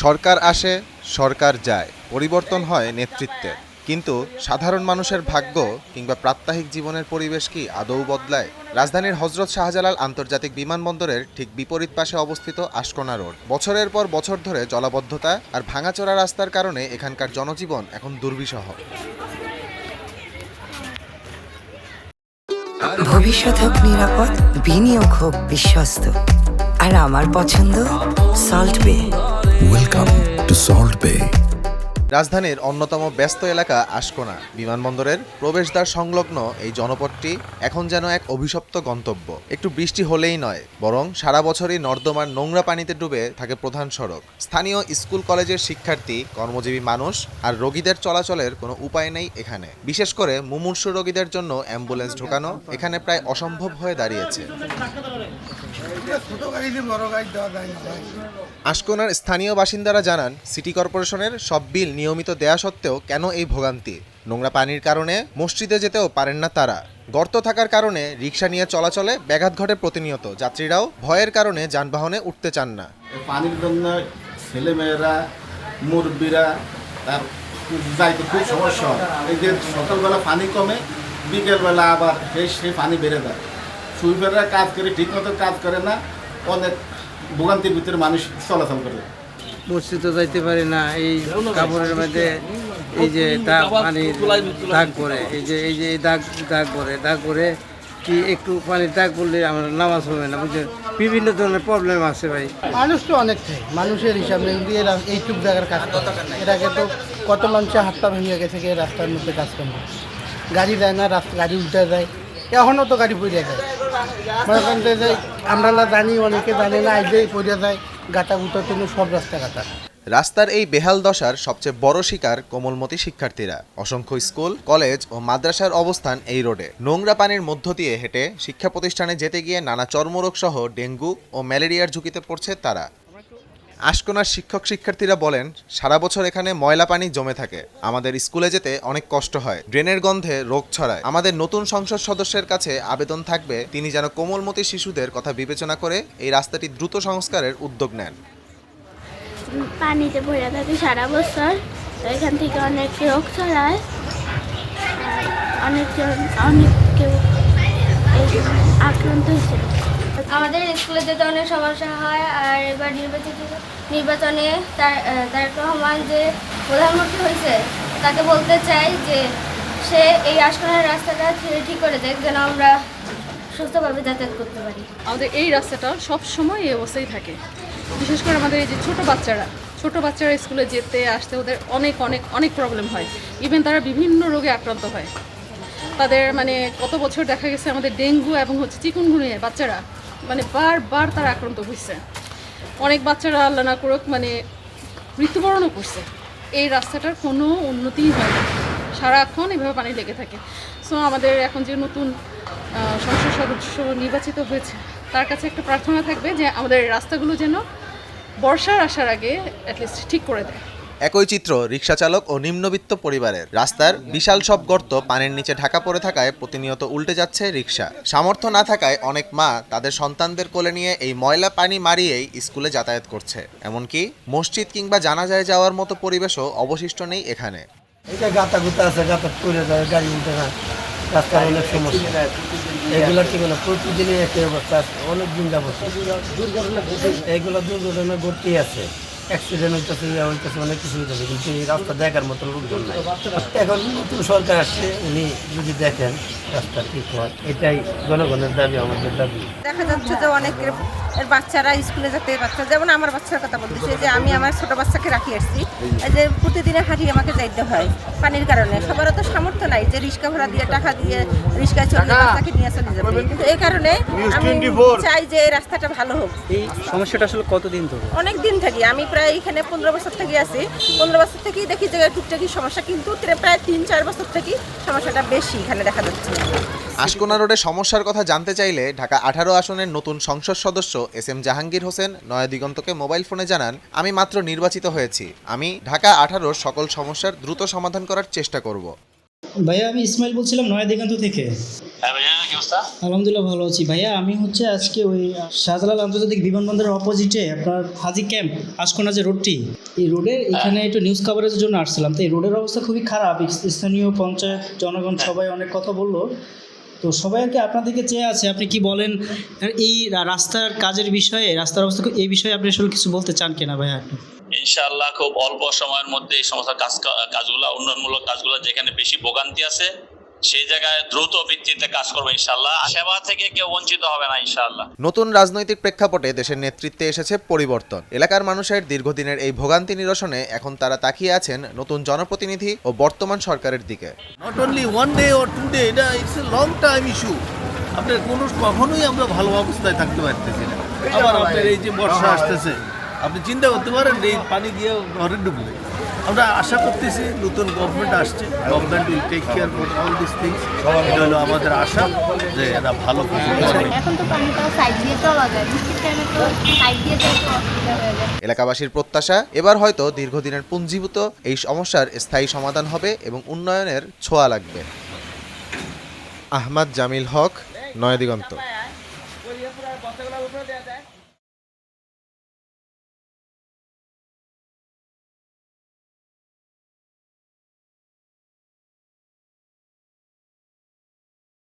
সরকার আসে, সরকার যায়, পরিবর্তন হয় নেতৃত্বের। কিন্তু সাধারণ মানুষের ভাগ্য কিংবা প্রাত্যহিক জীবনের পরিবেশ কি আদৌ বদলায়? রাজধানীর হজরত শাহজালাল আন্তর্জাতিক বিমানবন্দরের ঠিক বিপরীত পাশে অবস্থিত আশকোনা রোড। বছরের পর বছর ধরে জলাবদ্ধতা আর ভাঙাচোরা রাস্তার কারণে এখানকার জনজীবন এখন দুর্বিষহ। ভবিষ্যৎ হোক নিরাপদ, বিনিয়োগ হোক বিশ্বস্ত, আর আমার পছন্দ সল্ট বে। ওয়েলকাম টু সল্ট বে। রাজধানীর অন্যতম ব্যস্ত এলাকা আশকোনা বিমানবন্দরের প্রবেশদ্বার সংলগ্ন এই জনপদটি এখন যেন এক অভিশপ্ত গন্তব্য। একটু বৃষ্টি হলেই নয়, বরং সারা বছরই নর্দমার নোংরা পানিতে ডুবে থাকে প্রধান সড়ক। স্থানীয় স্কুল কলেজের শিক্ষার্থী, কর্মজীবী মানুষ আর রোগীদের চলাচলের কোনো উপায় নেই এখানে। বিশেষ করে মুমূর্ষু রোগীদের জন্য অ্যাম্বুলেন্স ঢোকানো এখানে প্রায় অসম্ভব হয়ে দাঁড়িয়েছে। আশকোনার স্থানীয় বাসিন্দারা জানান, সিটি কর্পোরেশনের সব বিল নিয়মিত দেয়া সত্ত্বেও কেন এই ভোগান্তি? নোংরা পানির কারণে মসজিদে যেতেও পারেন না তারা। গর্ত থাকার কারণে রিক্সা নিয়ে চলাচলে ব্যাঘাত ঘটে প্রতিনিয়ত। যাত্রীরাও ভয়ের কারণে যানবাহনে উঠতে চান না। পানির জন্য ছেলেমেয়েরা, মুরব্বীরা তার যাইতে খুব সমস্যা হয়। এই যে সকালবেলা পানি কমে, বিকেলবেলা আবার সেই পানি বেড়ে যায়। সুইপাররা কাজ করে ঠিকমতো কাজ করে না, অনেক ভোগান্তির ভিতরে মানুষ চলাচল করে। মসজিদে যাইতে পারি না, এই কাপড়ের মধ্যে এই যে দাগ, পানির দাগ পড়ে, এই যে দাগ পড়ে কি একটু পানির দাগ পড়লে আমার নামাজ হবে না, বুঝছেন? বিভিন্ন ধরনের প্রবলেম আছে ভাই। মানুষ তো অনেকটাই, মানুষের হিসাবে দিয়ে এইটুক জায়গার কাজ করতে। এর আগে তো কত মানুষের হাতটা ভেঙে গেছে গিয়ে রাস্তার মধ্যে কাজ করবে, গাড়ি যায় না, গাড়ি উল্টে যায়, এখনও তো গাড়ি পড়ে যায়। মনে করেন যে আমরা জানি, অনেকে জানে না, আইলেই পড়ে যায়, গাটা গুঁতোর জন্য সব রাস্তা গাটা। রাস্তার এই বেহাল দশার সবচেয়ে বড় শিকার কোমলমতি শিক্ষার্থীরা। অসংখ্য স্কুল, কলেজ ও মাদ্রাসার অবস্থান এই রোডে। নোংরা পানির মধ্য দিয়ে হেঁটে শিক্ষা প্রতিষ্ঠানে যেতে গিয়ে নানা চর্মরোগ সহ ডেঙ্গু ও ম্যালেরিয়ার ঝুঁকিতে পড়ছে তারা। আশকোনার শিক্ষক শিক্ষার্থীরা বলেন, সারা বছর এখানে ময়লা পানি জমে থাকে। আমাদের স্কুলে যেতে অনেক কষ্ট হয়, ড্রেনের গন্ধে রোগ ছড়ায়। আমাদের নতুন সংসদ সদস্যের কাছে আবেদন থাকবে, তিনি যেন কোমলমতি শিশুদের কথা বিবেচনা করে এই রাস্তাটি দ্রুত সংস্কারের উদ্যোগ নেন। পানিতে ভরে থাকে সারা বছর, তো এখান থেকে অনেক রোগ ছড়ায়, অনেক কেউ আক্রান্ত হয়েছে। আমাদের স্কুলে যেতে অনেক সমস্যা হয়। আর এবার নির্বাচনে তারেক রহমান যে প্রধানমন্ত্রী হয়েছে, তাকে বলতে চাই যে সে এই আশকোনার রাস্তাটা ঠিক করে দেয়, যেন আমরা সুস্থভাবে যাতায়াত করতে পারি। আমাদের এই রাস্তাটা সব সময় এই অবস্থায় থাকে। বিশেষ করে আমাদের এই যে ছোট বাচ্চারা স্কুলে যেতে আসতে ওদের অনেক অনেক অনেক প্রবলেম হয়। ইভেন তারা বিভিন্ন রোগে আক্রান্ত হয়। তাদের কত বছর দেখা গেছে আমাদের ডেঙ্গু এবং চিকুনগুনিয়া বাচ্চারা বারবার তারা আক্রান্ত হয়েছে। অনেক বাচ্চারা আল্লাহ না করুক মৃত্যুবরণও করছে। এই রাস্তাটার কোনো উন্নতিই হয় না, সারাক্ষণ এভাবে পানি লেগে থাকে। সো আমাদের এখন যে নতুন সংসদ সদস্য নির্বাচিত হয়েছে, তার কাছে একটা প্রার্থনা থাকবে যে আমাদের রাস্তাগুলো যেন বর্ষার আসার আগে অ্যাটলিস্ট ঠিক করে দেয়। একই চিত্র রিক্সা চালক ও নিম্নবিত্ত পরিবারের। রাস্তার বিশাল সব গর্ত পানির নিচে ঢাকা পড়ে থাকায় প্রতিনিয়ত উল্টে যাচ্ছে রিক্সা। সামর্থ্য না থাকায় অনেক মা তাদের সন্তানদের কোলে নিয়ে এই ময়লা পানি মারিয়েই স্কুলে যাতায়াত করছে। এমনকি মসজিদ কিংবা জানাজায় যাওয়ার মতো পরিবেশও অবশিষ্ট নেই এখানে। এটা গাতা গুতা আছে, গাতা পড়ে যায়, গাড়ি উল্টে যায়, রাস্তার অনেক সমস্যা। এগুলো ঠিক না, প্রতিদিনই একই অবস্থা আছে, অনেক দিন যাবত এইগুলো দুর্ঘটনা ঘটতেই আছে। অ্যাক্সিডেন্ট হইতেছে, অনেক কিছু হইতেছে, কিন্তু এই রাস্তা দেখার মতো লোকজন নাই। এখন নতুন সরকার আসছে, উনি যদি দেখেন রাস্তা ঠিক হয়, এটাই জনগণের দাবি, আমাদের দাবি। দেখা যাচ্ছে যে অনেকের বাচ্চারা স্কুলে যেতে পারছে, যেমন আমার বাচ্চার কথা বলতেছে যে আমি আমার ছোট বাচ্চাকে রাখি আসছি, যে প্রতিদিনে হাঁটি আমাকে যাইতে হয় পানির কারণে। সবারও তো সামর্থ্য নাই যে রিক্সা ভাড়া দিয়ে টাকা দিয়ে রিক্সায় চলে বাচ্চাকে নিয়ে চলে যাবে, কিন্তু এই কারণে আমি চাই যে এই রাস্তাটা ভালো হোক। এই সমস্যাটা আসলে কতদিন ধরে? অনেক দিন থাকি আমি, প্রায় এখানে 15 বছর থেকে আছি। 15 বছর থেকেই দেখি যে টুকটাকি সমস্যা, কিন্তু প্রায় 3-4 বছর থেকেই সমস্যাটা বেশি এখানে দেখা যাচ্ছে। আশকোনা রোডে সমস্যার কথা জানতে চাইলে ঢাকা 18 আসনের নতুন সংসদ সদস্য SM জাহাঙ্গীর হোসেন নয়া দিগন্তকে মোবাইল ফোনে জানান, আমি মাত্র নির্বাচিত হয়েছি, আমি ঢাকা 18 সকল সমস্যার দ্রুত সমাধান করার চেষ্টা করব। ভাইয়া, আমি ইসমাইল বলছিলাম নয়া দিগন্ত থেকে। হ্যাঁ ভাইয়া, কি অবস্থা? আলহামদুলিল্লাহ ভালো আছি ভাইয়া। আমি হচ্ছে আজকে ওই শাহজালাল আন্তর্জাতিক বিমানবন্দরের অপোজিটে আপনার হাজি ক্যাম্প আশকোনা যে রোডটি, এই রোডে এখানে একটু নিউজ কভারেজের জন্য আসছিলাম। তো এই রোডের অবস্থা খুবই খারাপ। স্থানীয় পঞ্চায়েত জনগণ সবাই অনেক কথা বললো। তো সবাই আর কি আপনাদেরকে চেয়ে আছে, আপনি কি বলেন এই রাস্তার কাজের বিষয়ে, রাস্তার অবস্থা এই বিষয়ে আপনি আসলে কিছু বলতে চান কিনা ভাইয়া? আপনি ইনশাআল্লাহ খুব অল্প সময়ের মধ্যে এই সমস্ত কাজগুলো, উন্নয়নমূলক কাজগুলো যেখানে বেশি ভোগান্তি আছে সেই জায়গায় দ্রুত ভিত্তিতে কাজ করবো ইনশাআল্লাহ। সেবা থেকে কেউ বঞ্চিত হবে না ইনশাআল্লাহ। নতুন রাজনৈতিক প্রেক্ষাপটে দেশের নেতৃত্বে এসেছে পরিবর্তন। এলাকার মানুষের দীর্ঘদিনের এই ভোগান্তি নিরসনে এখন তারা তাকিয়ে আছেন নতুন জনপ্রতিনিধি ও বর্তমান সরকারের দিকে। Not only one day or two day, এটা it's a long time issue. আপনার কখনোই আমরা ভালো অবস্থায় থাকতে পারতেছি না। আবার আপনার এই যে বর্ষা আসতেছে, আপনি চিন্তা করতে পারেন এই পানি গিয়ে ঘরে ডুববে। আমরা আশা করতেছি নতুন গভর্নমেন্ট আসছে, government will take care for all this things. এটা হলো আমাদের আশা যে এরা ভালো কিছু করবে। এখন তো পানিটা সাইড দিয়ে চলা যায়, বৃষ্টির টাইমে তো সাইড দিয়ে যাইতে অসুবিধা হয়ে যায়। এলাকাবাসীর প্রত্যাশা এবার হয়তো দীর্ঘদিনের পুঞ্জীভূত এই সমস্যার স্থায়ী সমাধান হবে এবং উন্নয়নের ছোঁয়া লাগবে। আহমদ জামিল হক, নয়াদিগন্ত।